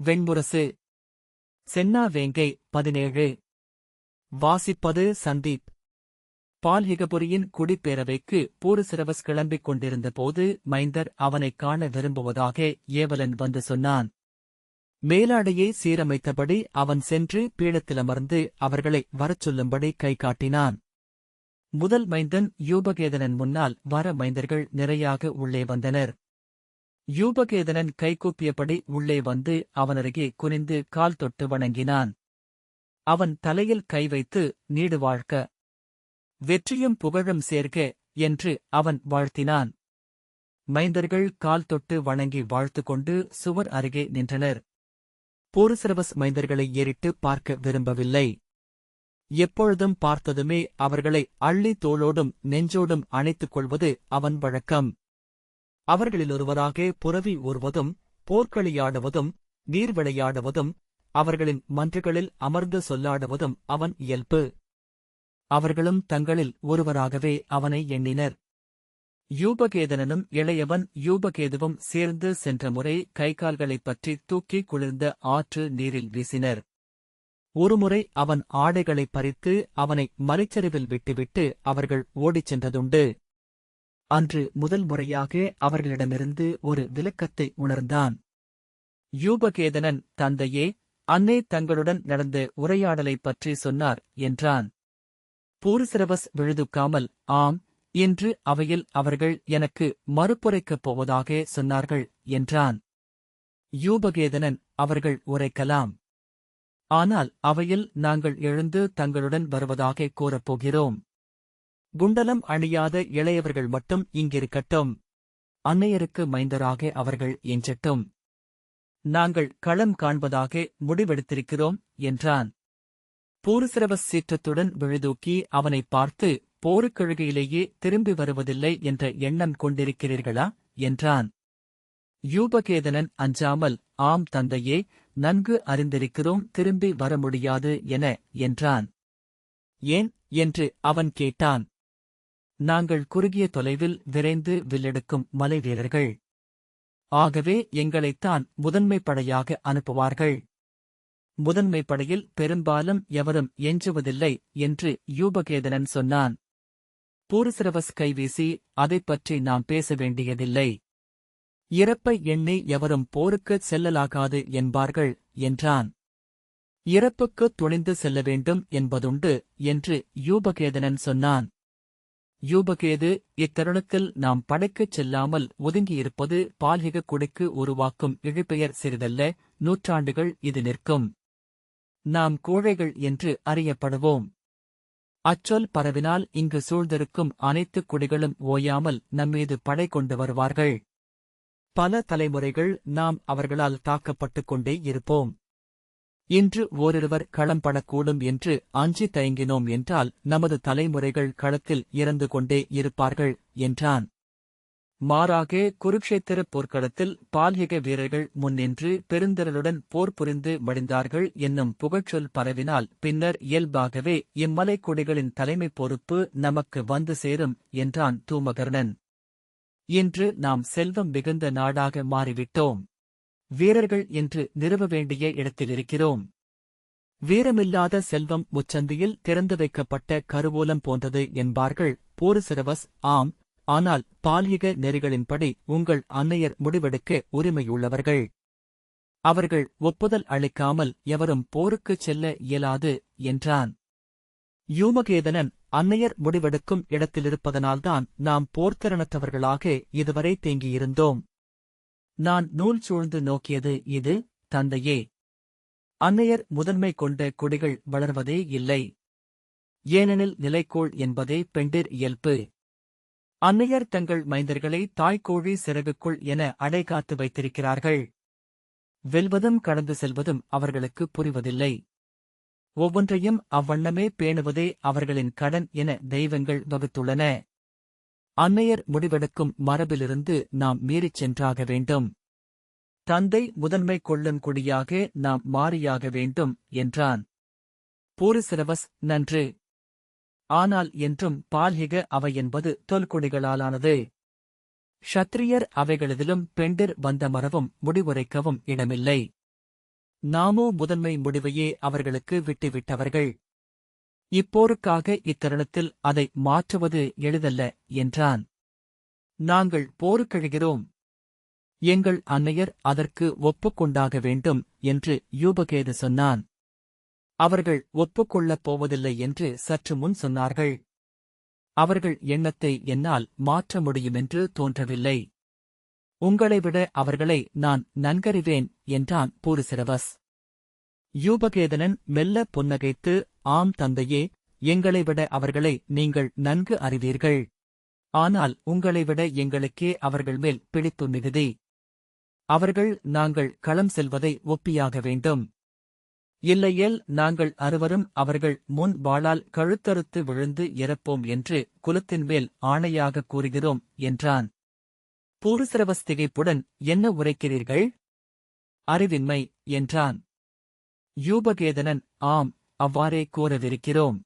வெண்முரசு. சென்னா வேங்கை 17. வாசிப்பது சந்தீப். பால்ஹிகபுரியின் குடிப்பேரவைக்கு பூருசிரவஸ் கிளம்பிக் கொண்டிருந்தபோது மைந்தர் அவனைக் காண விரும்புவதாக ஏவலன் வந்து சொன்னான். மேலாடையை சீரமைத்தபடி அவன் சென்று பீடத்திலமர்ந்து அவர்களை வரச் சொல்லும்படி கை காட்டினான். முதல் மைந்தன் யூபகேதனன் முன்னால் வர மைந்தர்கள் நிறையாக உள்ளே வந்தனர். யூபகேதனன் கைகூப்பியபடி உள்ளே வந்து அவனருகே குனிந்து கால் தொட்டு வணங்கினான். அவன் தலையில் கை வைத்து நீடு வாழ்க, வெற்றியும் புகழும் சேர்க என்று அவன் வாழ்த்தினான். மைந்தர்கள் கால் தொட்டு வணங்கி வாழ்த்து கொண்டு சுவர் அருகே நின்றனர். பூருசிரவஸ் மைந்தர்களை ஏறிட்டு பார்க்க விரும்பவில்லை. எப்பொழுதும் பார்த்ததுமே அவர்களை அள்ளி தோளோடும் நெஞ்சோடும் அணைத்துக் கொள்வது அவன் வழக்கம். அவர்களிலொருவராக புரவி ஊர்வதும் போர்க்களியாடுவதும் நீர் விளையாடுவதும் அவர்களின் மன்றுகளில் அமர்ந்து சொல்லாடுவதும் அவன் இயல்பு. அவர்களும் தங்களில் ஒருவராகவே அவனை எண்ணினர். யூபகேதனனும் இளையவன் யூபகேதுவும் சேர்ந்து சென்ற முறை கைகால்களைப் பற்றி தூக்கி குளிர்ந்த ஆற்று நீரில் வீசினர். ஒருமுறை அவன் ஆடைகளைப் பறித்து அவனை மலைச்சரிவில் விட்டுவிட்டு அவர்கள் ஓடிச் சென்றதுண்டு. அன்று முதல் முறையாக அவர்களிடமிருந்து ஒரு விலக்கத்தை உணர்ந்தான். யூபகேதனன், தந்தையே, அன்னை தங்களுடன் நடந்த உரையாடலைப் பற்றி சொன்னார் என்றான். பூருசிரவஸ் விழுதுக்காமல், ஆம், இன்று அவையில் அவர்கள் எனக்கு மறுப்புரைக்கப் போவதாக சொன்னார்கள் என்றான். யூபகேதனன், அவர்கள் உரைக்கலாம். ஆனால் அவையில் நாங்கள் எழுந்து தங்களுடன் வருவதாக கூறப்போகிறோம். குண்டலம் அணியாத இளையவர்கள் மட்டும் இங்கிருக்கட்டும். அன்னையருக்கு மைந்தராக அவர்கள் எஞ்சட்டும். நாங்கள் களம் காண்பதாக முடிவெடுத்திருக்கிறோம் என்றான். பூருசிரவஸ் சீற்றத்துடன் விழுதூக்கி அவனைப் பார்த்து, போருக்கழுகையிலேயே திரும்பி வருவதில்லை என்ற எண்ணம் கொண்டிருக்கிறீர்களா என்றான். யூபகேதனன் அஞ்சாமல், ஆம் தந்தையே, நன்கு அறிந்திருக்கிறோம், திரும்பி வர முடியாது என்றான். ஏன் என்று அவன் கேட்டான். நாங்கள் குறுகிய தொலைவில் விரைந்து வில்லெடுக்கும் மலை வீரர்கள். ஆகவே எங்களைத்தான் முதன்மைப் படையாக அனுப்புவார்கள். முதன்மைப் படையில் பெரும்பாலும் எவரும் எஞ்சுவதில்லை என்று யூபகேதனன் சொன்னான். பூருசிரவஸ் கைவீசி, அதைப் பற்றி நாம் பேச வேண்டியதில்லை. இறப்பை எண்ணி எவரும் போருக்குச் செல்லலாகாது என்பார்கள் என்றான். இறப்புக்குத் துணிந்து செல்ல வேண்டும் என்பதுண்டு என்று யூபகேதனன் சொன்னான். யூபகேது, இத்தருணத்தில் நாம் படைக்குச் செல்லாமல் ஒதுங்கியிருப்பது பால்ஹிக குடிக்கு உருவாக்கும் இழிபெயர் சிறிதல்ல, நூற்றாண்டுகள் இது நிற்கும். நாம் கோழைகள் என்று அறியப்படுவோம். அச்சொல் பரவினால் இங்கு சூழ்ந்திருக்கும் அனைத்து குடிகளும் ஓயாமல் நம்மீது படை கொண்டு வருவார்கள். பல தலைமுறைகள் நாம் அவர்களால் தாக்கப்பட்டுக் கொண்டே இருப்போம். இன்று ஓரிருவர் களம்படக்கூடும் என்று அஞ்சி தயங்கினோம் என்றால் நமது தலைமுறைகள் களத்தில் இறந்து கொண்டே இருப்பார்கள் என்றான். மாறாக குருக்ஷேத்திரப் போர்க்களத்தில் பால்ஹிக வீரர்கள் முன்னின்று பெருந்திரளுடன் போர் புரிந்து மடிந்தார்கள் என்னும் புகழ்ச்சொல் பரவினால் பின்னர் இயல்பாகவே இம்மலைக் குடிகளின் தலைமைப் பொறுப்பு நமக்கு வந்து சேரும் என்றான் தூமகர்ணன். இன்று நாம் செல்வம் மிகுந்த நாடாக மாறிவிட்டோம். வீரர்கள் என்று நிறுவ வேண்டிய இடத்திலிருக்கிறோம். வீரமில்லாத செல்வம் முச்சந்தியில் திறந்து வைக்கப்பட்ட கருவூலம் போன்றது என்பார்கள் பூருசிரவஸ். ஆம், ஆனால் பால்ஹிக நெறிகளின்படி உங்கள் அன்னையர் முடிவெடுக்க உரிமையுள்ளவர்கள். அவர்கள் ஒப்புதல் அளிக்காமல் எவரும் போருக்குச் செல்ல இயலாது என்றான். யூமகேதனன், அன்னையர் முடிவெடுக்கும் இடத்திலிருப்பதனால்தான் நாம் போர்த்திறனற்றவர்களாக இதுவரை தேங்கியிருந்தோம். நான் நூல் சூழ்ந்து நோக்கியது இது, தந்தையே. அன்னையர் முதன்மை கொண்ட குடிகள் வளர்வதே இல்லை. ஏனெனில் நிலைக்கோள் என்பதே பெண்டிர் இயல்பு. அன்னையர் தங்கள் மைந்தர்களை தாய்க்கோழி சிறகுக்குள் என அடைகாத்து வைத்திருக்கிறார்கள். வெல்வதும் கடந்து செல்வதும் அவர்களுக்கு புரிவதில்லை. ஒவ்வொன்றையும் அவ்வண்ணமே பேணுவதே அவர்களின் கடன் என தெய்வங்கள் வகுத்துள்ளன. அன்னையர் முடிவெடுக்கும் மரபிலிருந்து நாம் மீறிச் சென்றாக வேண்டும். தந்தை முதன்மை கொள்ளும் குடியாக நாம் மாறியாக வேண்டும் என்றான். பூருசிரவஸ், நன்று. ஆனால் என்றும் பால்ஹிக அவை என்பது தொல்குடிகளாலானது. க்ஷத்திரியர் அவைகளிலும் பெண்டிர் வந்த மரவும் முடிவுரைக்கவும் இடமில்லை. நாமோ முதன்மை முடிவையே அவர்களுக்கு விட்டுவிட்டவர்கள். இப்போருக்காக இத்தருணத்தில் அதை மாற்றுவது எளிதல்ல என்றான். நாங்கள் போருக்கழுகிறோம். எங்கள் அன்னையர் அதற்கு ஒப்புக்கொண்டாக வேண்டும் என்று யூபகேது சொன்னான். அவர்கள் ஒப்புக்கொள்ளப் போவதில்லை என்று சற்று முன் சொன்னார்கள். அவர்கள் எண்ணத்தை என்னால் மாற்ற முடியுமென்று தோன்றவில்லை. உங்களைவிட அவர்களை நான் நன்கறிவேன் என்றான் பூரிசிரவஸ். யூபகேதனன் மெல்ல புன்னகைத்து, ஆம் தந்தையே, எங்களைவிட அவர்களை நீங்கள் நன்கு அறிவீர்கள். ஆனால் உங்களைவிட எங்களுக்கே அவர்கள் மேல் பிடிப்பு மிகுதி. அவர்கள் நாங்கள் களம் செல்வதை ஒப்பியாக வேண்டும். இல்லையேல் நாங்கள் அறுவரும் அவர்கள் முன் வாளால் கழுத்தறுத்து விழுந்து இறப்போம் என்று குலத்தின் மேல் ஆணையாகக் கூறுகிறோம் என்றான். பூரிசிரவஸ் திகைப்புடன், என்ன உரைக்கிறீர்கள்? அறிவின்மை என்றான். யூபகேதனன், ஆம், அவ்வாறே கூறவிருக்கிறோம்.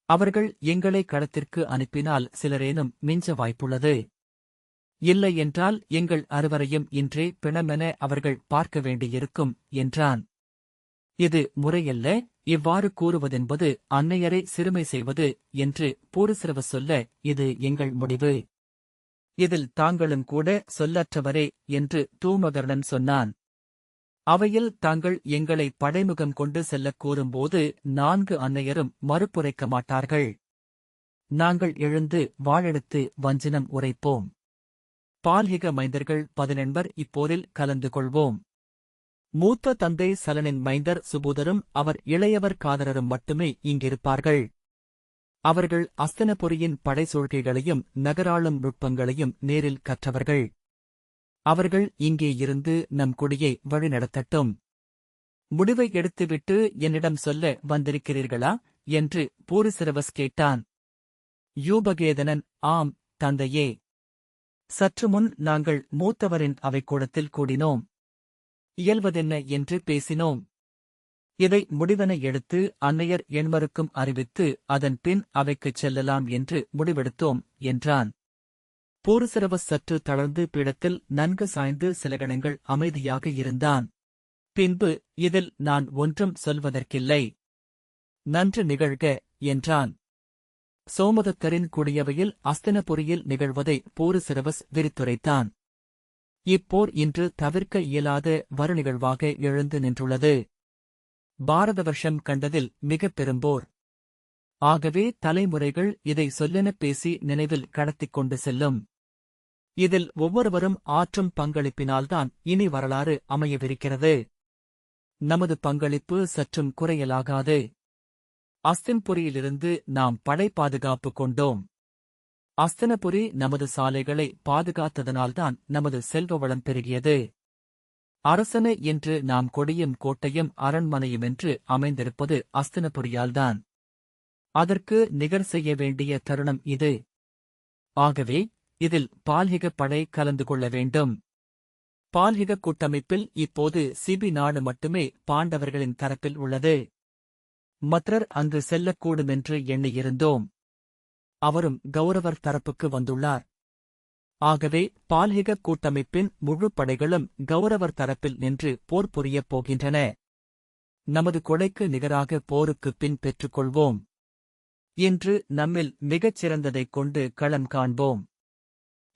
அவர்கள் எங்களை களத்திற்கு அனுப்பினால் சிலரேனும் மிஞ்ச வாய்ப்புள்ளது. இல்லையென்றால் எங்கள் அறுவரையும் இன்றே பிணமென அவர்கள் பார்க்க வேண்டியிருக்கும் என்றான். இது முறையல்ல, இவ்வாறு கூறுவதென்பது அன்னையரை சிறுமை செய்வது என்று பூரிசிரவஸ் சொல்ல, இது எங்கள் முடிவு. இதில் தாங்களும் கூட சொல்லற்றவரே என்று தூமகர்ணன் சொன்னான். அவையில் தாங்கள் எங்களை படைமுகம் கொண்டு செல்லக் கூறும்போது 4 அன்னையரும் மறுப்புரைக்க மாட்டார்கள். நாங்கள் எழுந்து வாளெடுத்து வஞ்சினம் உரைப்போம். பால்ஹிக மைந்தர்கள் 18 இப்போரில் கலந்து கொள்வோம். மூத்த தந்தை சலனின் மைந்தர் சுபூதரும் அவர் இளையவர் காதரரும் மட்டுமே இங்கிருப்பார்கள். அவர்கள் அஸ்தனபுரியின் படைசூழ்கைகளையும் நகராளும் நுட்பங்களையும் நேரில் கற்றவர்கள். அவர்கள் இங்கே இருந்து நம் குடியை வழிநடத்தட்டும். முடிவை எடுத்துவிட்டு என்னிடம் சொல்ல வந்திருக்கிறீர்களா என்று பூரிசிரவஸ் கேட்டான். யூபகேதனன், ஆம் தந்தையே. சற்று முன் நாங்கள் மூத்தவரின் அவைக்கூடத்தில் கூடினோம். இயல்வதென்ன என்று பேசினோம். இதை முடிவென எடுத்து அன்னையர் எண்மருக்கும் அறிவித்து அதன் பின் அவைக்குச் செல்லலாம் என்று முடிவெடுத்தோம் என்றான். பூரிசிரவஸ் சற்று தளர்ந்து பீடத்தில் நன்கு சாய்ந்து சில கணங்கள் அமைதியாக இருந்தான். பின்பு, இதில் நான் ஒன்றும் சொல்வதற்கில்லை. நன்று நிகழ்க என்றான். சோமதத்தரின் குடியவையில் அஸ்தினபுரியில் நிகழ்வதை பூரிசிரவஸ் விரித்துரைத்தான். இப்போர் இன்று தவிர்க்க இயலாத வருநிகழ்வாக எழுந்து நின்றுள்ளது. பாரத வருஷம் கண்டதில் மிகப் பெரும்போர். ஆகவே தலைமுறைகள் இதை சொல்லெனப் பேசி நினைவில் கடத்திக் கொண்டு செல்லும். இதில் ஒவ்வொருவரும் ஆற்றும் பங்களிப்பினால்தான் இனி வரலாறு அமையவிருக்கிறது. நமது பங்களிப்பு சற்றும் குறையலாகாது. அஸ்தின்புரியிலிருந்து நாம் படை பாதுகாப்பு கொண்டோம். அஸ்தினபுரி நமது சாலைகளை பாதுகாத்ததனால்தான் நமது செல்வ வளம் பெருகியது. அரசன என்று நாம் கொடியும் கோட்டையும் அரண்மனையுமென்று அமைந்திருப்பது அஸ்தினபுரியால்தான். அதற்கு நிகர் செய்ய வேண்டிய தருணம் இது. ஆகவே இதில் பால்ஹிக படை கலந்து கொள்ள வேண்டும். பால்ஹிக கூட்டமைப்பில் இப்போது சிபி நாடு மட்டுமே பாண்டவர்களின் தரப்பில் உள்ளது. மற்றர் அங்கு செல்லக்கூடுமென்று எண்ணியிருந்தோம். அவரும் கௌரவர் தரப்புக்கு வந்துள்ளார். ஆகவே பால்ஹிக கூட்டமைப்பின் முழு படைகளும் கௌரவர் தரப்பில் நின்று போர் புரியப் போகின்றன. நமது கொடைக்கு நிகராக போருக்குப் பின் பெற்றுக்கொள்வோம். இன்று நம்மில் மிகச் சிறந்ததைக் கொண்டு களம் காண்போம்.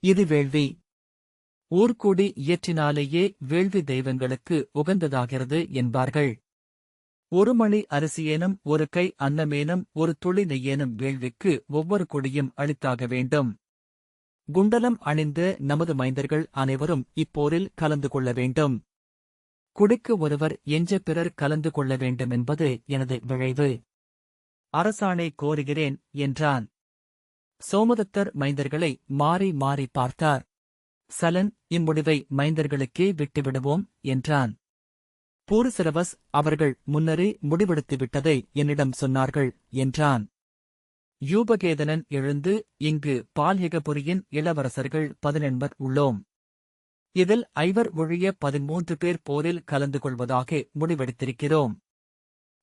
இது வேள்வி. ஊர்கூடி இயற்றினாலேயே வேள்வி தெய்வங்களுக்கு உகந்ததாகிறது என்பார்கள். 1 மணி அரிசியேனும் 1 கை அன்னமேனும் 1 துளி நெய்யேனும் வேள்விக்கு ஒவ்வொரு கொடியும் அளித்தாக வேண்டும். குண்டலம் அணிந்த நமது மைந்தர்கள் அனைவரும் இப்போரில் கலந்து கொள்ள வேண்டும். குடிக்கு ஒருவர் எஞ்ச பிறர் கலந்து கொள்ள வேண்டுமென்பது எனது விழைவு. அரசாணை கோருகிறேன் என்றான். சோமதத்தர் மைந்தர்களை மாறி மாறி பார்த்தார். சலன், இம்முடிவை மைந்தர்களுக்கே விட்டுவிடுவோம் என்றான். பூரிசிரவஸ், அவர்கள் முன்னரே முடிவெடுத்துவிட்டதை என்னிடம் சொன்னார்கள் என்றான். யூபகேதனன் எழுந்து, இங்கு பால்ஹிகபுரியின் இளவரசர்கள் 18 உள்ளோம். இதில் 5 ஒழிய 13 பேர் போரில் கலந்து கொள்வதாக முடிவெடுத்திருக்கிறோம்.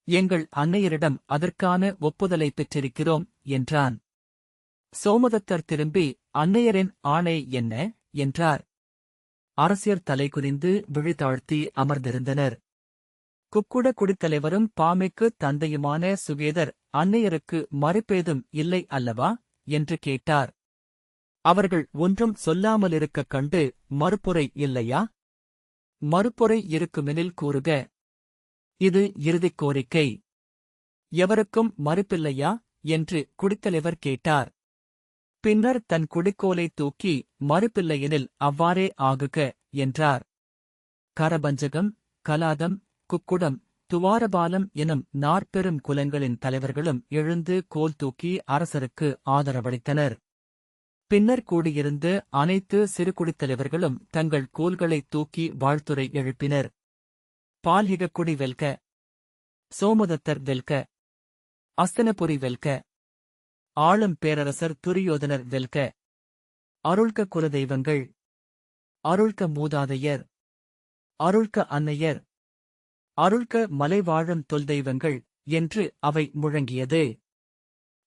எங்கள் அன்னையரிடம் அதற்கான ஒப்புதலை பெற்றிருக்கிறோம் என்றான். சோமதத்தர் திரும்பி, அன்னையரின் ஆணை என்ன என்றார். அரசியர் தலைகுனிந்து விழிதாழ்த்தி அமர்ந்திருந்தனர். குக்குட குடித்தலைவரும் பாமைக்கு தந்தையுமான சுகேதர் அன்னையருக்கு மறுப்பேதும் இல்லை அல்லவா என்று கேட்டார். அவர்கள் ஒன்றும் சொல்லாமலிருக்கக் கண்டு மறுப்புரை இல்லையா? மறுப்புரை இருக்குமெனில் கூறுக. இது இறுதிக் கோரிக்கை. எவருக்கும் மறுப்பில்லையா என்று குடித்தலைவர் கேட்டார். பின்னர் தன் குடிக்கோலை தூக்கி மறுப்பில்லையெனில் அவ்வாறே ஆகுக என்றார். கரபஞ்சகம், கலாதம், குக்குடம், துவாரபாலம் எனும் 4 குலங்களின் தலைவர்களும் எழுந்து கோல் தூக்கி அரசருக்கு ஆதரவளித்தனர். பின்னர் கூடியிருந்த அனைத்து சிறுகுடித்தலைவர்களும் தங்கள் கோல்களைத் தூக்கி வாழ்த்துரை எழுப்பினர். பால்ஹிகக்குடி வெல்க! சோமதத்தர் வெல்க! அஸ்தனபுரி வெல்க! ஆளும் பேரரசர் துரியோதனர் வெல்க! அருள்க குலதெய்வங்கள்! அருள்க மூதாதையர்! அருள்க அன்னையர்! அருள்க மலைவாழும் தொல்தெய்வங்கள் என்று அவை முழங்கியது.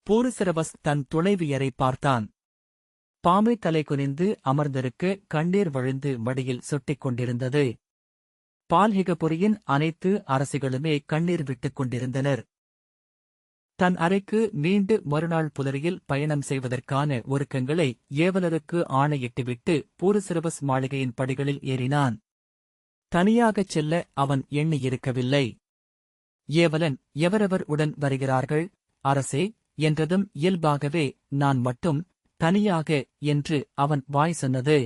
பூரிசிரவஸ் தன் துணைவியரை பார்த்தான். பாமை தலை குனிந்து அமர்ந்திருக்க கண்ணீர் வழிந்து மடியில் சொட்டிக் கொண்டிருந்தது. பால்ஹிகபுரியின் அனைத்து அரசிகளுமே கண்ணீர் விட்டுக் கொண்டிருந்தனர். தன் அறைக்கு மீண்டு மறுநாள் புலரியில் பயணம் செய்வதற்கான ஒருக்கங்களை ஏவலருக்கு ஆணையிட்டுவிட்டு பூரிசிரவஸ் மாளிகையின் படிகளில் ஏறினான். தனியாகச் செல்ல அவன் எண்ணியிருக்கவில்லை. ஏவலன் எவரவர் உடன் வருகிறார்கள் அரசே என்றதும் இயல்பாகவே நான் மட்டும் தனியாக என்று அவன் வாய் சொன்னது.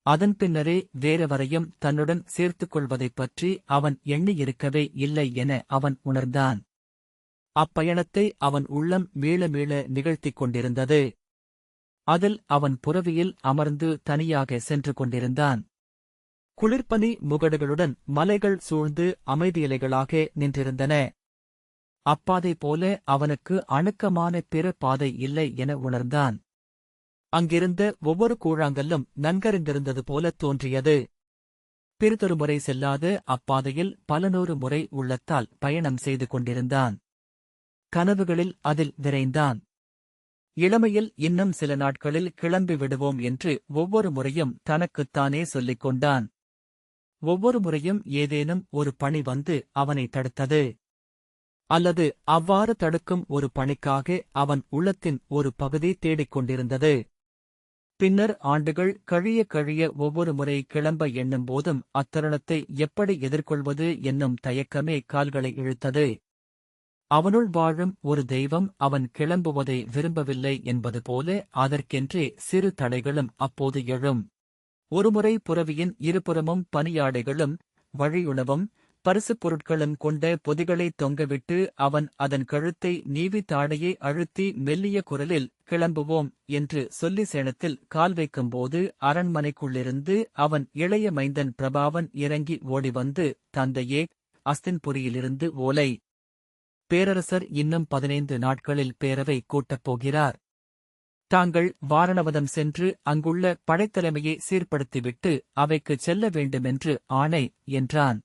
அதன் பின்னரே வேறெவரையும் தன்னுடன் சேர்த்துக் கொள்வதைப் பற்றி அவன் எண்ணியிருக்கவே இல்லை என அவன் உணர்ந்தான். அப்பயணத்தை அவன் உள்ளம் மீள மீள நிகழ்த்திக் கொண்டிருந்தது. அதில் அவன் புரவியில் அமர்ந்து தனியாக சென்று கொண்டிருந்தான். குளிர்பனி முகடுகளுடன் மலைகள் சூழ்ந்து அமைதியலைகளாக நின்றிருந்தன. அப்பாதை போல அவனுக்கு அணுக்கமான பிற பாதை இல்லை என உணர்ந்தான். அங்கிருந்த ஒவ்வொரு கூழாங்கல்லும் நன்கறிந்திருந்தது போல தோன்றியது. பிறிதொரு முறை செல்லாத அப்பாதையில் பல நூறு முறை உள்ளத்தால் பயணம் செய்து கொண்டிருந்தான். கனவுகளில் அதில் விரைந்தான். இளமையில் இன்னும் சில நாட்களில் கிளம்பி விடுவோம் என்று ஒவ்வொரு முறையும் தனக்குத்தானே சொல்லிக் கொண்டான். ஒவ்வொரு முறையும் ஏதேனும் ஒரு பணி வந்து அவனை தடுத்தது. அல்லது அவ்வாறு தடுக்கும் ஒரு பணிக்காக அவன் உள்ளத்தின் ஒரு பகுதி தேடிக் கொண்டிருந்தது. பின்னர் ஆண்டுகள் கழிய கழிய ஒவ்வொரு முறை கிளம்ப எண்ணும் போதும் அத்தருணத்தை எப்படி எதிர்கொள்வது என்னும் தயக்கமே கால்களை இழுத்தது. அவனுள் வாழும் ஒரு தெய்வம் அவன் கிளம்புவதை விரும்பவில்லை என்பது போல அதற்கென்றே சிறு தடைகளும் அப்போது எழும். ஒருமுறை புரவியின் இருபுறமும் பனியாடைகளும் வழியுணவும் பரிசுப் பொருட்களும் கொண்ட பொதிகளை தொங்கவிட்டு அவன் அதன் கழுத்தை நீவி தாடையை அழுத்தி மெல்லிய குரலில் கிளம்புவோம் என்று சொல்லி சேணத்தில் கால் வைக்கும்போது அரண்மனைக்குள்ளிருந்து அவன் இளைய மைந்தன் பிரபாவன் இறங்கி ஓடிவந்து, தந்தையே, அஸ்தின்புரியிலிருந்து ஓலை. பேரரசர் இன்னும் 15 நாட்களில் பேரவை கூட்டப் போகிறார். தாங்கள் வாரணவதம் சென்று அங்குள்ள படைத்தலைமையை சீர்படுத்திவிட்டு அவைக்குச் செல்ல வேண்டுமென்று ஆணை என்றான்.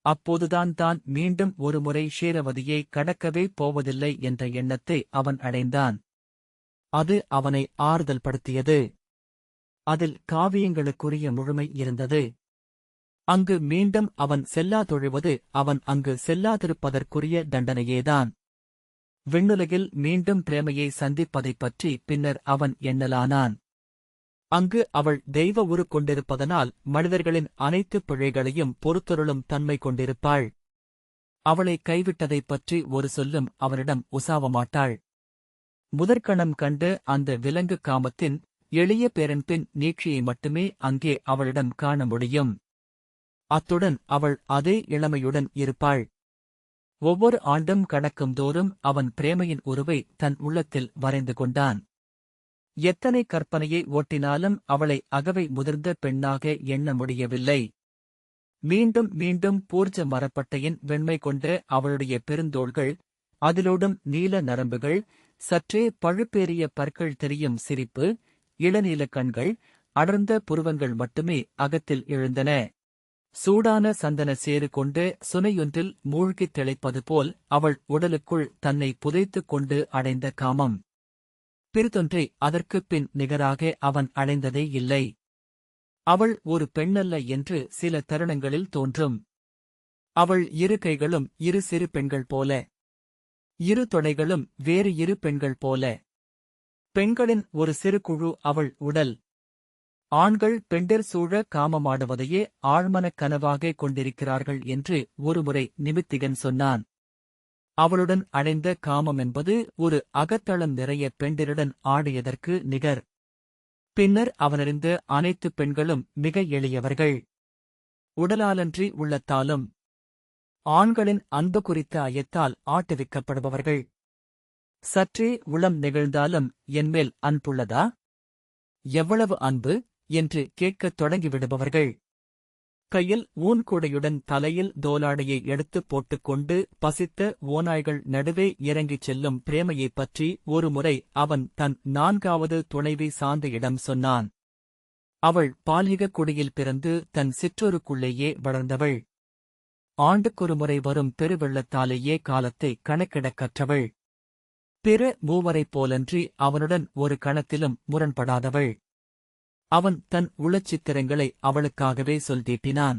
அப்போதுதான் தான் மீண்டும் ஒருமுறை ஷேரவதியை கடக்கவே போவதில்லை என்ற எண்ணத்தை அவன் அடைந்தான். அது அவனை ஆறுதல் படுத்தியது. அதில் காவியங்களுக்குரிய முழுமை இருந்தது. அங்கு மீண்டும் அவன் செல்லாதொழிவது அவன் அங்கு செல்லாதிருப்பதற்குரிய தண்டனையேதான். விண்ணுலகில் மீண்டும் பிரேமையை சந்திப்பதைப் பற்றி பின்னர் அவன் எண்ணலானான். அங்கு அவள் தெய்வ உரு கொண்டிருப்பதனால் மனிதர்களின் அனைத்து பிழைகளையும் பொறுத்தருளும் தன்மை கொண்டிருப்பாள். அவளை கைவிட்டதைப் பற்றி ஒரு சொல்லும் அவனிடம் உசாவமாட்டாள். முதற்கணம் கண்டு அந்த விலங்கு காமத்தின் எளிய பேரன்பின் நீட்சியை மட்டுமே அங்கே அவளிடம் காண முடியும். அத்துடன் அவள் அதே இளமையுடன் இருப்பாள். ஒவ்வொரு ஆண்டும் கடக்கும் தோறும் அவன் பிரேமையின் உருவை தன் உள்ளத்தில் வரைந்து கொண்டான். எத்தனை கற்பனையை ஓட்டினாலும் அவளை அகவை முதிர்ந்த பெண்ணாக எண்ண முடியவில்லை. மீண்டும் மீண்டும் பூர்ஜ மரப்பட்டையின் வெண்மை கொண்ட அவளுடைய பெருந்தோள்கள், அதிலோடும் நீல நரம்புகள், சற்றே பழுப்பேறிய பற்கள் தெரியும் சிரிப்பு, இளநீல கண்கள், அடர்ந்த புருவங்கள் மட்டுமே அகத்தில் எழுந்தன. சூடான சந்தன சேறு கொண்டு சுனையொன்றில் மூழ்கித் திளைப்பது போல் அவள் உடலுக்குள் தன்னை புதைத்துக் கொண்டு அடைந்த காமம். பிறிதொன்றை அதற்குப் பின் நிகராக அவன் அடைந்ததே இல்லை. அவள் ஒரு பெண்ணல்ல என்று சில தருணங்களில் தோன்றும். அவள் இரு கைகளும் இரு சிறு பெண்கள் போல. இரு தொடைகளும் வேறு இரு பெண்கள் போல. பெண்களின் ஒரு சிறு குழு அவள் உடல். ஆண்கள் பெண்டிர் சூழ காமமாடுவதையே ஆழ்மனக் கனவாக கொண்டிருக்கிறார்கள் என்று ஒருமுறை நிமித்திகன் சொன்னான். அவளுடன் அடைந்த காமம் என்பது ஒரு அகத்தளம் நிறைய பெண்டிருடன் ஆடியதற்கு நிகர். பின்னர் அவனறிந்த அனைத்து பெண்களும் மிக எளியவர்கள். உடலாலன்றி உள்ளத்தாலும். ஆண்களின் அன்பு குறித்த ஐயத்தால் ஆட்டுவிக்கப்படுபவர்கள். சற்றே உளம் நெகிழ்ந்தாலும் என்மேல் அன்புள்ளதா? எவ்வளவு அன்பு என்று கேட்கத் தொடங்கிவிடுபவர்கள். கையில் ஊன்கூடையுடன் தலையில் தோலாடையை எடுத்துப் போட்டுக்கொண்டு பசித்த ஓநாய்கள் நடுவே இறங்கிச் செல்லும் பிரேமையைப் பற்றி ஒருமுறை அவன் தன் 4வது துணைவி சாந்தியிடம் சொன்னான். அவள் பால்மிக குடியில் பிறந்து தன் சிற்றூருக்குள்ளேயே வளர்ந்தவள். ஆண்டுக்கொருமுறை வரும் பெருவெள்ளத்தாலேயே காலத்தை கணக்கிடக் கற்றவள். பிற மூவரைப் போலன்றி அவனுடன் ஒரு கணத்திலும் முரண்படாதவள். அவன் தன் உளச்சித்திரங்களை அவளுக்காகவே சொல்தீட்டினான்.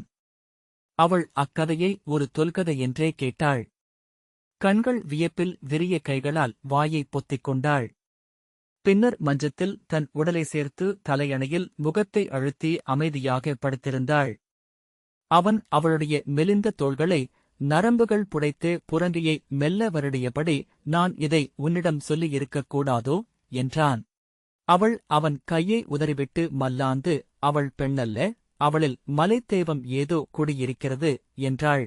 அவள் அக்கதையை ஒரு தொல்கதை என்றே கேட்டாள். கண்கள் வியப்பில் விரிய கைகளால் வாயைப் பொத்திக் கொண்டாள். பின்னர் மஞ்சத்தில் தன் உடலை சேர்த்து தலையணையில் முகத்தை அழுத்தி அமைதியாக படுத்திருந்தாள். அவன் அவளுடைய மெலிந்த தோள்களை நரம்புகள் புடைத்து புறங்கியை மெல்ல வருடியபடி, நான் இதை உன்னிடம் சொல்லியிருக்கக் கூடாதோ என்றான். அவள் அவன் கையை உதறிவிட்டு மல்லாந்து, அவள் பெண்ணல்ல, அவளில் மலைத்தேவம் ஏதோ குடியிருக்கிறது என்றாள்.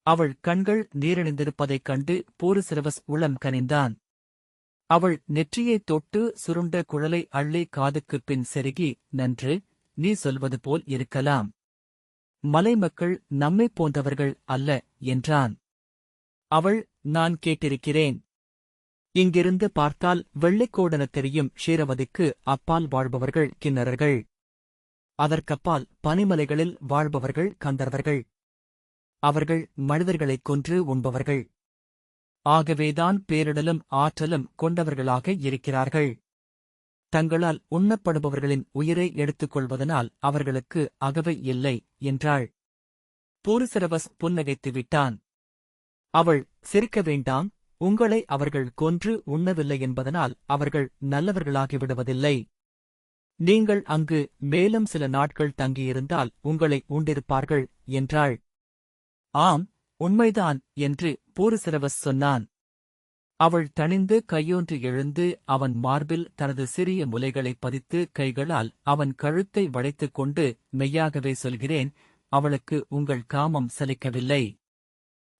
அவள் கண்கள் நீரணிந்திருப்பதைக் கண்டு பூரிசிரவஸ் உளம் கனிந்தான். அவள் நெற்றியைத் தொட்டு சுருண்ட குழலை அள்ளி காதுக்குப் பின் செருகி, நன்று, நீ சொல்வது போல் இருக்கலாம். மலைமக்கள் நம்மைப் போன்றவர்கள் அல்ல என்றான். அவள், நான் கேட்டிருக்கிறேன். இங்கிருந்து பார்த்தால் வெள்ளைக்கோடென தெரியும் ஷீரவதிக்கு அப்பால் வாழ்பவர்கள் கிண்ணறர்கள். அதற்கப்பால் பனிமலைகளில் வாழ்பவர்கள் கந்தர்வர்கள். அவர்கள் மனிதர்களைக் கொன்று உண்பவர்கள். ஆகவேதான் பேரிடலும் ஆற்றலும் கொண்டவர்களாக இருக்கிறார்கள். தங்களால் உண்ணப்படுபவர்களின் உயிரை எடுத்துக் கொள்வதனால் அவர்களுக்கு அகவை இல்லை என்றாள். பூரிசிரவஸ் புன்னகைத்து விட்டான். அவள், சிரிக்க வேண்டாம், உங்களை அவர்கள் கொன்று உண்ணவில்லை என்பதனால் அவர்கள் நல்லவர்களாகிவிடுவதில்லை. நீங்கள் அங்கு மேலும் சில நாட்கள் தங்கியிருந்தால் உங்களை உண்டிருப்பார்கள் என்றாள். ஆம், உண்மைதான் என்று பூரிசிரவஸ் சொன்னான். அவள் தணிந்து கையொன்று எழுந்து அவன் மார்பில் தனது சிறிய முலைகளைப் பதித்து கைகளால் அவன் கழுத்தை வளைத்துக் கொண்டு, மெய்யாகவே சொல்கிறேன், அவளுக்கு உங்கள் காமம் சலிக்கவில்லை.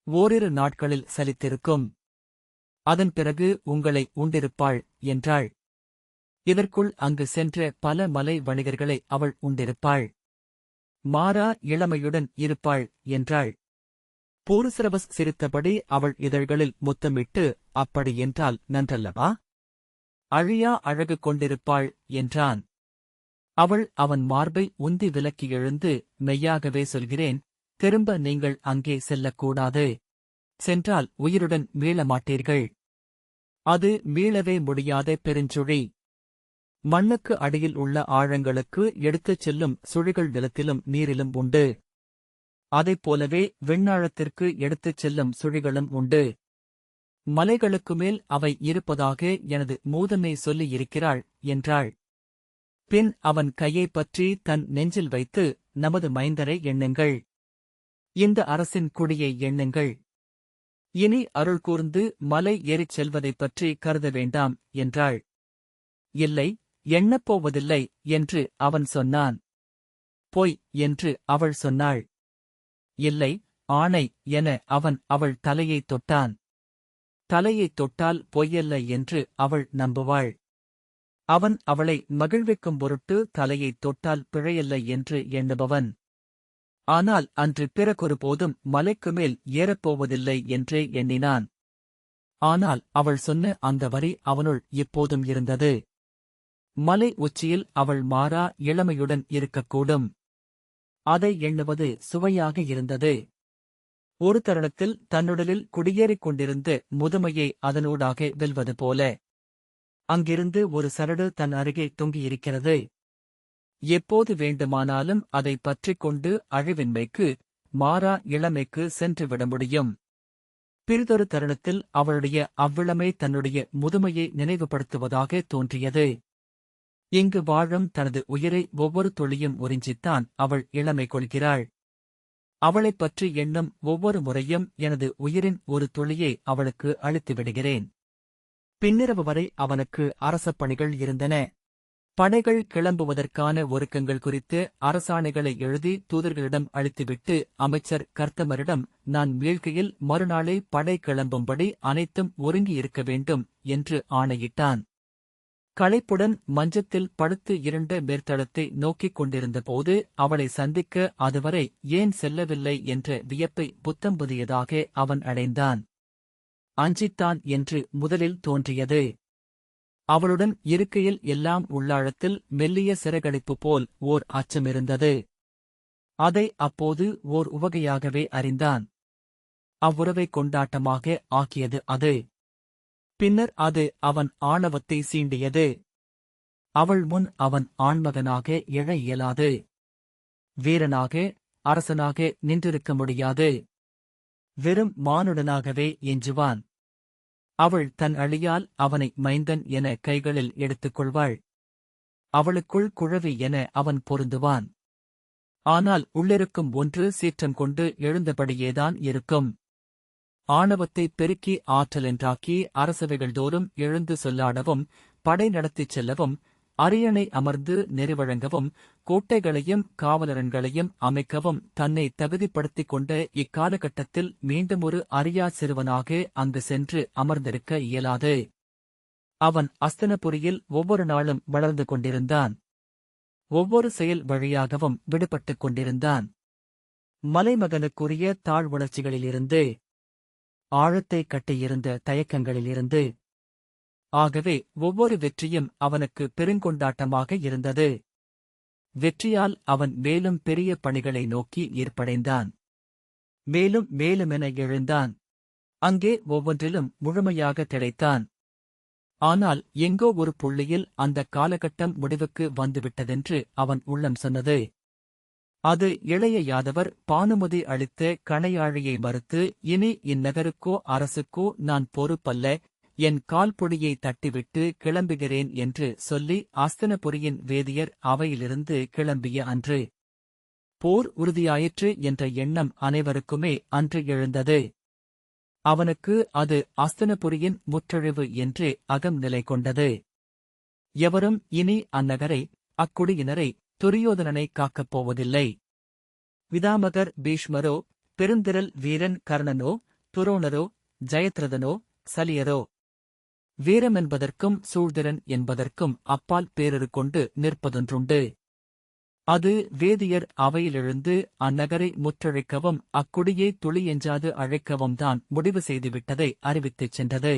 ஓரிரு நாட்களில் சலித்திருக்கும். அதன் பிறகு உங்களை உண்டிருப்பாள் என்றாள். இதற்குள் அங்கு சென்ற பல மலை வணிகர்களை அவள் உண்டிருப்பாள். மாறா இளமையுடன் இருப்பாள் என்றாள். பூரிசிரவஸ் சிரித்தபடி அவள் இதழ்களில் முத்தமிட்டு, அப்படி என்றால் நன்றல்லவா? அழியா அழகு கொண்டிருப்பாள் என்றான். அவள் அவன் மார்பை உந்தி விலக்கி எழுந்து, மெய்யாகவே சொல்கிறேன், திரும்ப நீங்கள் அங்கே செல்லக்கூடாது. சென்றால் உயிருடன் மீளமாட்டீர்கள். அது மீளவே முடியாத பெருஞ்சுழி. மண்ணுக்கு அடியில் உள்ள ஆழங்களுக்கு எடுத்துச் செல்லும் சுழிகள் நிலத்திலும் நீரிலும் உண்டு. அதைப் போலவே விண்ணாழத்திற்கு எடுத்துச் செல்லும் சுழிகளும் உண்டு. மலைகளுக்கு மேல் அவை இருப்பதாக எனது மூதன்னை சொல்லியிருக்கிறாள் என்றாள். பின் அவன் கையைப் பற்றி தன் நெஞ்சில் வைத்து, நமது மைந்தரை எண்ணுங்கள். இந்த அரசின் குடியை எண்ணுங்கள். இனி அருள் கூர்ந்து மலை ஏறிச் செல்வதைப் பற்றி கருத வேண்டாம் என்றாள். இல்லை, எண்ணப்போவதில்லை என்று அவன் சொன்னான். பொய் என்று அவள் சொன்னாள். இல்லை, ஆணை என அவன் அவள் தலையைத் தொட்டான். தலையைத் தொட்டால் பொய்யல்ல என்று அவள் நம்புவாள். அவன் அவளை மகிழ்விக்கும் பொருட்டு தலையைத் தொட்டால் பிழையல்ல என்று எண்ணுபவன். ஆனால் அன்று பிறகொருபோதும் மலைக்கு மேல் ஏறப்போவதில்லை என்றே எண்ணினான். ஆனால் அவள் சொன்ன அந்த வரி அவனுள் இப்போதும் இருந்தது. மலை உச்சியில் அவள் மாறா இளமையுடன் இருக்கக்கூடும். அதை எண்ணுவது சுவையாக இருந்தது. ஒரு தருணத்தில் தன்னுடலில் குடியேறிக் கொண்டிருந்த முதுமையை அதனூடாக வெல்வது போல. அங்கிருந்து ஒரு சரடு தன் அருகே தொங்கியிருக்கிறது. எப்போது வேண்டுமானாலும் அதை பற்றிக் கொண்டு அழிவின்மைக்கு மாறா இளமைக்கு சென்றுவிட முடியும். பிறிதொரு தருணத்தில் அவளுடைய அவ்விளமை தன்னுடைய முதுமையை நினைவுபடுத்துவதாக தோன்றியது. இங்கு வாழும் தனது உயிரை ஒவ்வொரு துளியும் உறிஞ்சித்தான் அவள் இளமை கொள்கிறாள். அவளைப் பற்றி எண்ணும் ஒவ்வொரு முறையும் எனது உயிரின் ஒரு துளியை அவளுக்கு அளித்து விடுகிறேன். பின்னிரவு வரை அவனுக்கு அரசப் பணிகள் இருந்தன. படைகள் கிளம்புவதற்கான ஒருக்கங்கள் குறித்து அரசாணைகளை எழுதி தூதர்களிடம் அளித்துவிட்டு அமைச்சர் கர்த்தமரிடம் நான் மீள்கையில் மறுநாளே படை கிளம்பும்படி அனைத்தும் ஒருங்கியிருக்க வேண்டும் என்று ஆணையிட்டான். களைப்புடன் மஞ்சத்தில் படுத்து இருண்ட மேற்தளத்தை நோக்கிக் கொண்டிருந்தபோது அவளை சந்திக்க அதுவரை ஏன் செல்லவில்லை என்ற வியப்பை புத்தம் புதியதாக அவன் அடைந்தான். அஞ்சித்தான் என்று முதலில் தோன்றியது. அவளுடன் இருக்கையில் எல்லாம் உள்ளாழத்தில் மெல்லிய சிறகடிப்பு போல் ஓர் அச்சமிருந்தது. அதை அப்போது ஓர் உவகையாகவே அறிந்தான். அவ்வுறவை கொண்டாட்டமாக ஆக்கியது அது. பின்னர் அது அவன் ஆணவத்தை சீண்டியது. அவள் முன் அவன் ஆண்மகனாக எழ இயலாது. வீரனாக அரசனாக நின்றிருக்க முடியாது. வெறும் மானுடனாகவே எஞ்சுவான். அவள் தன் அழியால் அவனை மைந்தன் என கைகளில் எடுத்துக்கொள்வாள். அவளுக்குள் குழவி என அவன் பொருந்துவான். ஆனால் உள்ளிருக்கும் ஒன்று சீற்றம் கொண்டு எழுந்தபடியேதான் இருக்கும். ஆணவத்தை பெருக்கி ஆற்றலென்றாக்கி அரசவைகள் தோறும் எழுந்து சொல்லாடவும் படை நடத்திச் செல்லவும் அரியணை அமர்ந்து நெறிவழங்கவும் கோட்டைகளையும் காவலரன்களையும் அமைக்கவும் தன்னை தகுதிப்படுத்திக் கொண்ட இக்காலகட்டத்தில் மீண்டுமொரு அறியா சிறுவனாக அங்கு சென்று அமர்ந்திருக்க இயலாது. அவன் அஸ்தனபுரியில் ஒவ்வொரு நாளும் வளர்ந்து கொண்டிருந்தான். ஒவ்வொரு செயல் வழியாகவும் விடுபட்டுக் கொண்டிருந்தான். மலைமகனுக்குரிய தாழ்வுணர்ச்சிகளிலிருந்து, ஆழத்தை கட்டியிருந்த தயக்கங்களிலிருந்து. ஆகவே ஒவ்வொரு வெற்றியும் அவனுக்கு பெருங்கொண்டாட்டமாக இருந்தது. வெற்றியால் அவன் மேலும் பெரிய பணிகளை நோக்கி ஈர்ப்படைந்தான். மேலும் மேலுமென எழுந்தான். அங்கே ஒவ்வொன்றிலும் முழுமையாக திளைத்தான். ஆனால் எங்கோ ஒரு புள்ளியில் அந்த காலகட்டம் முடிவுக்கு வந்துவிட்டதென்று அவன் உள்ளம் சொன்னது. அது இளைய யாதவர் பானுமதி அளித்த கணையாழியை மறுத்து இனி இந்நகருக்கோ அரசுக்கோ நான் பொறுப்பல்ல, என் கால்பொடியை தட்டிவிட்டு கிளம்புகிறேன் என்று சொல்லி அஸ்தனபுரியின் வேதியர் அவையிலிருந்து கிளம்பிய அன்று. போர் உறுதியாயிற்று என்ற எண்ணம் அனைவருக்குமே அன்று எழுந்தது. அவனுக்கு அது அஸ்தனபுரியின் முற்றழிவு என்றே அகம் நிலை கொண்டது. எவரும் இனி அந்நகரை அக்குடியினரை துரியோதனனை காக்கப் போவதில்லை. விதாமகர் பீஷ்மரோ பெருந்திரள் வீரன் கர்ணனோ துரோணரோ ஜெயத்ரதனோ சலியரோ வீரமென்பதற்கும் சூழ்திறன் என்பதற்கும் அப்பால் பேரறு கொண்டு நிற்பதொன்றுண்டு. அது வேதியர் அவையிலெழுந்து அந்நகரை முற்றழிக்கவும் அக்குடியை துளி எஞ்சாது அழைக்கவும் தான் முடிவு செய்துவிட்டதை அறிவித்துச் சென்றது.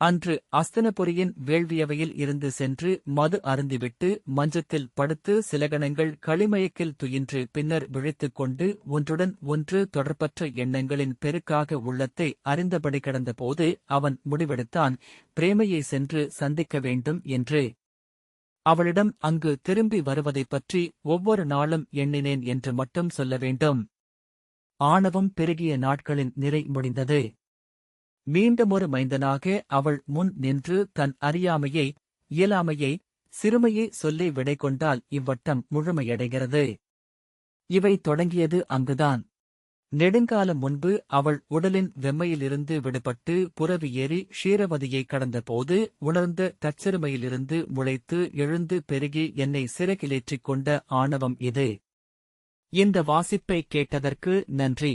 அன்று அஸ்தனபுரியின் வேள்வியவையில் இருந்து சென்று மது அருந்திவிட்டு மஞ்சத்தில் படுத்து சில கணங்கள் களிமயக்கில் துயின்று பின்னர் விழித்துக் கொண்டு ஒன்றுடன் ஒன்று தொடர்பற்ற எண்ணங்களின் பெருக்காக உள்ளத்தை அறிந்தபடி கிடந்தபோது அவன் முடிவெடுத்தான், பிரேமையை சென்று சந்திக்க வேண்டும் என்று. அவளிடம் அங்கு திரும்பி வருவதைப் பற்றி ஒவ்வொரு நாளும் எண்ணினேன் என்று மட்டும் சொல்ல வேண்டும். ஆணவம் பெருகிய நாட்களின் நிறை முடிந்தது. மீண்டுமொரு மைந்தனாக அவள் முன் நின்று தன் அறியாமையை, இயலாமையை, சிறுமையை சொல்லி விடை கொண்டால் இவ்வட்டம் முழுமையடைகிறது. இவை தொடங்கியது அங்குதான். நெடுங்காலம் முன்பு அவள் உடலின் வெம்மையிலிருந்து விடுபட்டு புரவி ஏறி ஷீரவதியை கடந்தபோது உணர்ந்த தற்சிறுமையிலிருந்து முளைத்து எழுந்து பெருகி என்னை சிறகிலேற்றிக் கொண்ட ஆணவம் இது. இந்த வாசிப்பை கேட்டதற்கு நன்றி.